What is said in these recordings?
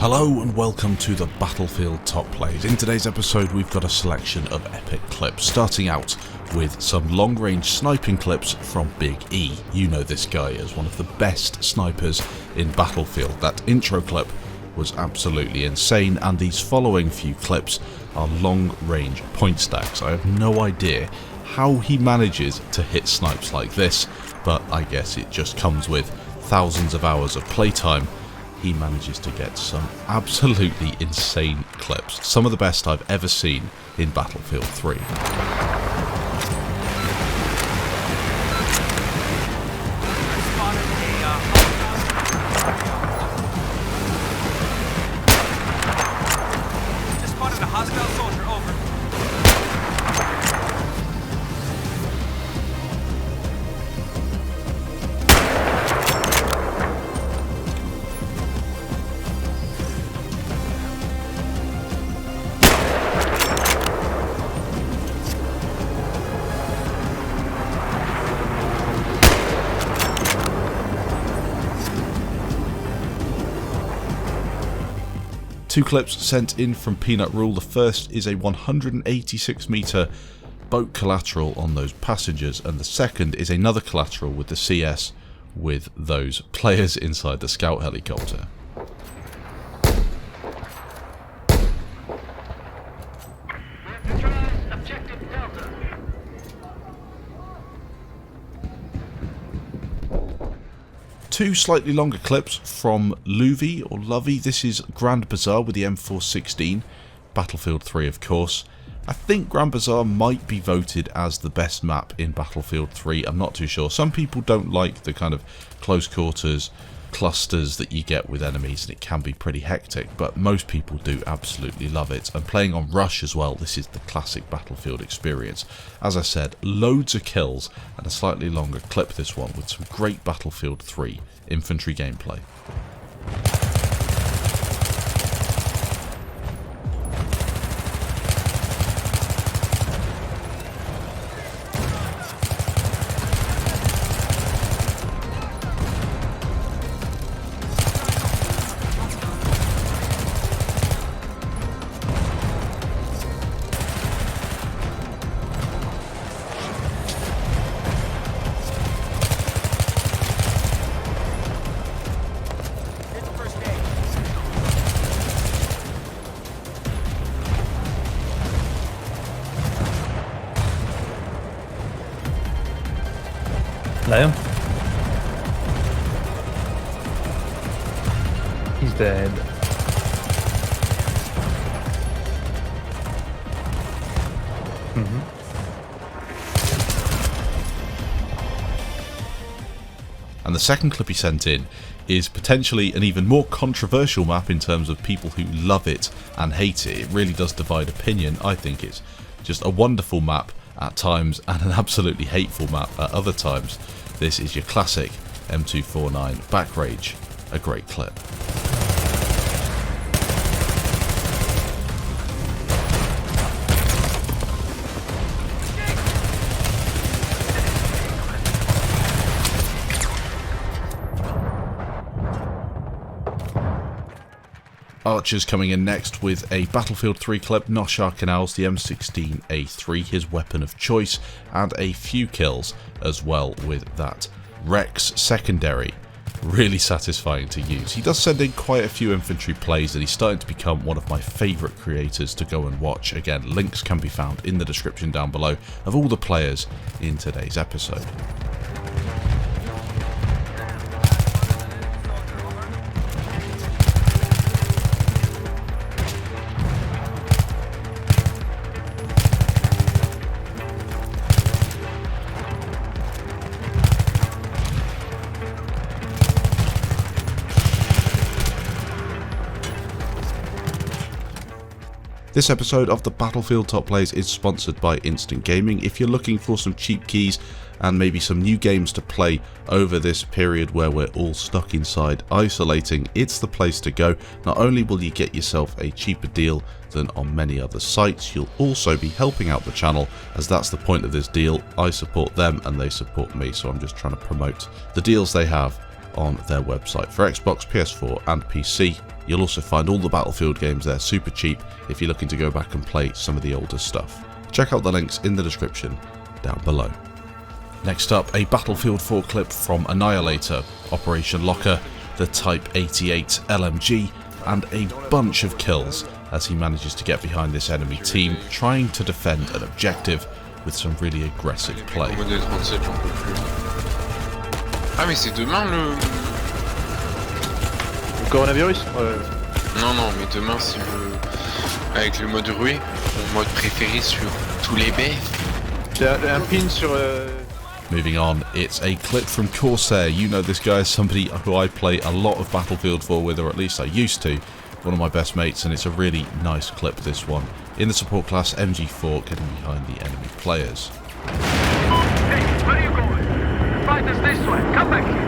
Hello and welcome to the Battlefield Top Plays. In today's episode we've got a selection of epic clips, starting out with some long-range sniping clips from Big E. You know this guy as one of the best snipers in Battlefield. That intro clip was absolutely insane, and these following few clips are long-range point stacks. I have no idea how he manages to hit snipes like this, but I guess it just comes with thousands of hours of playtime. He manages to get some absolutely insane clips, some of the best I've ever seen in Battlefield 3. Just spotted a hostile soldier, over. Two clips sent in from PeanutRule. The first is a 186 meter boat collateral on those passengers, and the second is another collateral with the CS with those players inside the scout helicopter. Two slightly longer clips from Loovey or Loovey. This is Grand Bazaar with the M416, Battlefield 3 of course. I think Grand Bazaar might be voted as the best map in Battlefield 3, I'm not too sure. Some people don't like the kind of close quarters clusters that you get with enemies, and it can be pretty hectic, but most people do absolutely love it. And playing on RESH as well, this is the classic Battlefield experience. As I said, loads of kills and a slightly longer clip this one with some great Battlefield 3 infantry gameplay. Liam? He's dead. And the second clip he sent in is potentially an even more controversial map in terms of people who love it and hate it. It really does divide opinion. I think it's just a wonderful map at times and an absolutely hateful map at other times. This is your classic M249 back rage, a great clip. Archer's coming in next with a Battlefield 3 clip, Noshar Canals, the M16A3, his weapon of choice, and a few kills as well with that Rex secondary. Really satisfying to use. He does send in quite a few infantry plays, and he's starting to become one of my favourite creators to go and watch. Again, links can be found in the description down below of all the players in today's episode. This episode of the Battlefield Top Plays is sponsored by Instant Gaming. If you're looking for some cheap keys and maybe some new games to play over this period where we're all stuck inside isolating, it's the place to go. Not only will you get yourself a cheaper deal than on many other sites, you'll also be helping out the channel, as that's the point of this deal. I support them and they support me, so I'm just trying to promote the deals they have on their website for Xbox, PS4 and PC. You'll also find all the Battlefield games there super cheap if you're looking to go back and play some of the older stuff. Check out the links in the description down below. Next up, a Battlefield 4 clip from ANHYLATOR, Operation Locker, the Type 88 LMG, and a bunch of kills as he manages to get behind this enemy team, trying to defend an objective with some really aggressive play. Ah mais c'est demain le... Le coronavirus Non, non, mais demain c'est le... Avec le mode ruée, mon mode préféré sur tous les baies. C'est un pin sur... Moving on, it's a clip from COSAIR. You know this guy is somebody who I play a lot of Battlefield 4 with, or at least I used to. One of my best mates, and it's a really nice clip, this one. In the support class, MG4 getting behind the enemy players. Hey, where are you going? Fight us this way. Come back here.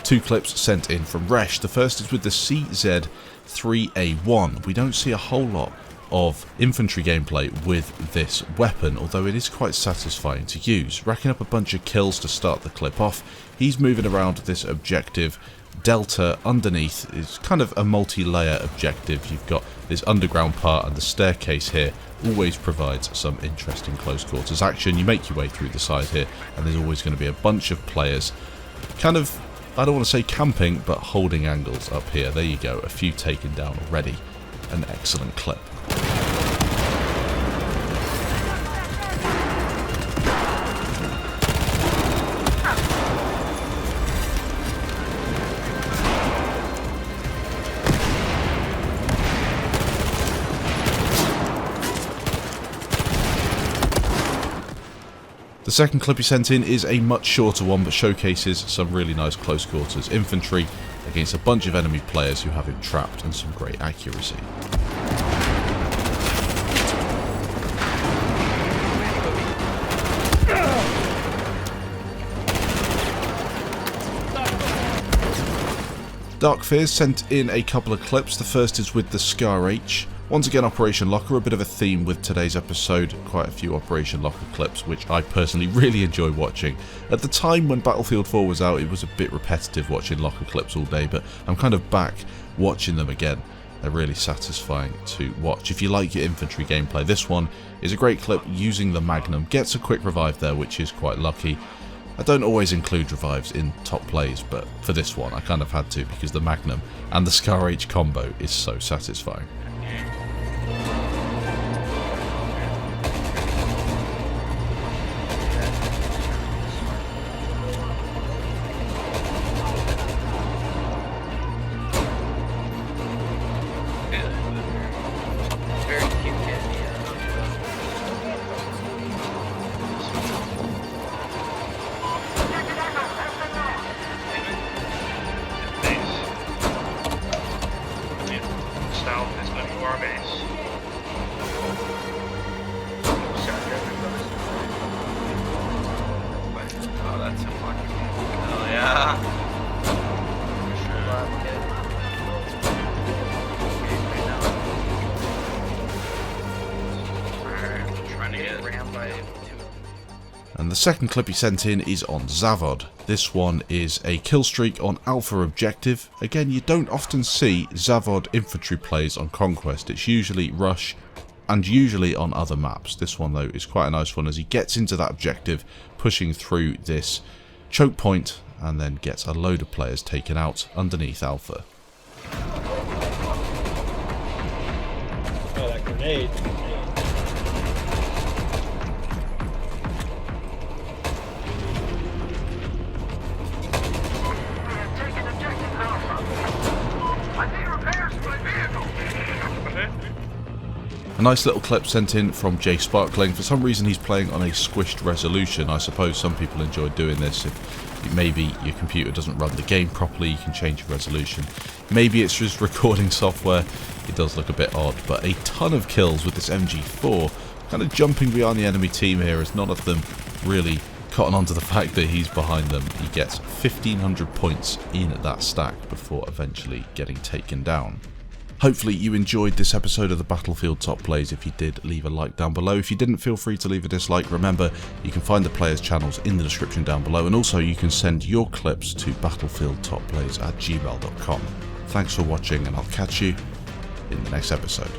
Two clips sent in from RESH. The first is with the CZ3A1. We don't see a whole lot of infantry gameplay with this weapon, although it is quite satisfying to use. Racking up a bunch of kills to start the clip off. He's moving around this objective. Delta underneath is kind of a multi-layer objective. You've got this underground part, and the staircase here always provides some interesting close quarters action. You make your way through the side here, and there's always going to be a bunch of players kind of, I don't want to say camping, but holding angles up here. There you go, a few taken down already. An excellent clip. The second clip he sent in is a much shorter one, but showcases some really nice close quarters infantry against a bunch of enemy players who have him trapped, and some great accuracy. DARKFEARX sent in a couple of clips. The first is with the SCAR-H. Once again, Operation Locker, a bit of a theme with today's episode. Quite a few Operation Locker clips, which I personally really enjoy watching. At the time when Battlefield 4 was out, it was a bit repetitive watching Locker clips all day, but I'm kind of back watching them again. They're really satisfying to watch. If you like your infantry gameplay, this one is a great clip using the Magnum. Gets a quick revive there, which is quite lucky. I don't always include revives in top plays, but for this one I kind of had to, because the Magnum and the SCAR-H combo is so satisfying. And the second clip he sent in is on Zavod. This one is a kill streak on Alpha objective. Again, you don't often see Zavod infantry plays on Conquest. It's usually Rush and usually on other maps. This one though is quite a nice one as he gets into that objective, pushing through this choke point, and then gets a load of players taken out underneath Alpha. Oh, that grenade. A nice little clip sent in from JSPARKLING. For some reason he's playing on a squished resolution. I suppose some people enjoy doing this. If maybe your computer doesn't run the game properly, you can change your resolution. Maybe it's just recording software. It does look a bit odd, but a ton of kills with this MG4. Kind of jumping behind the enemy team here as none of them really cotton onto the fact that he's behind them. He gets 1,500 points in that stack before eventually getting taken down. Hopefully you enjoyed this episode of the Battlefield Top Plays. If you did, leave a like down below. If you didn't, feel free to leave a dislike. Remember, you can find the players' channels in the description down below, and also you can send your clips to battlefieldtopplays@gmail.com. Thanks for watching, and I'll catch you in the next episode.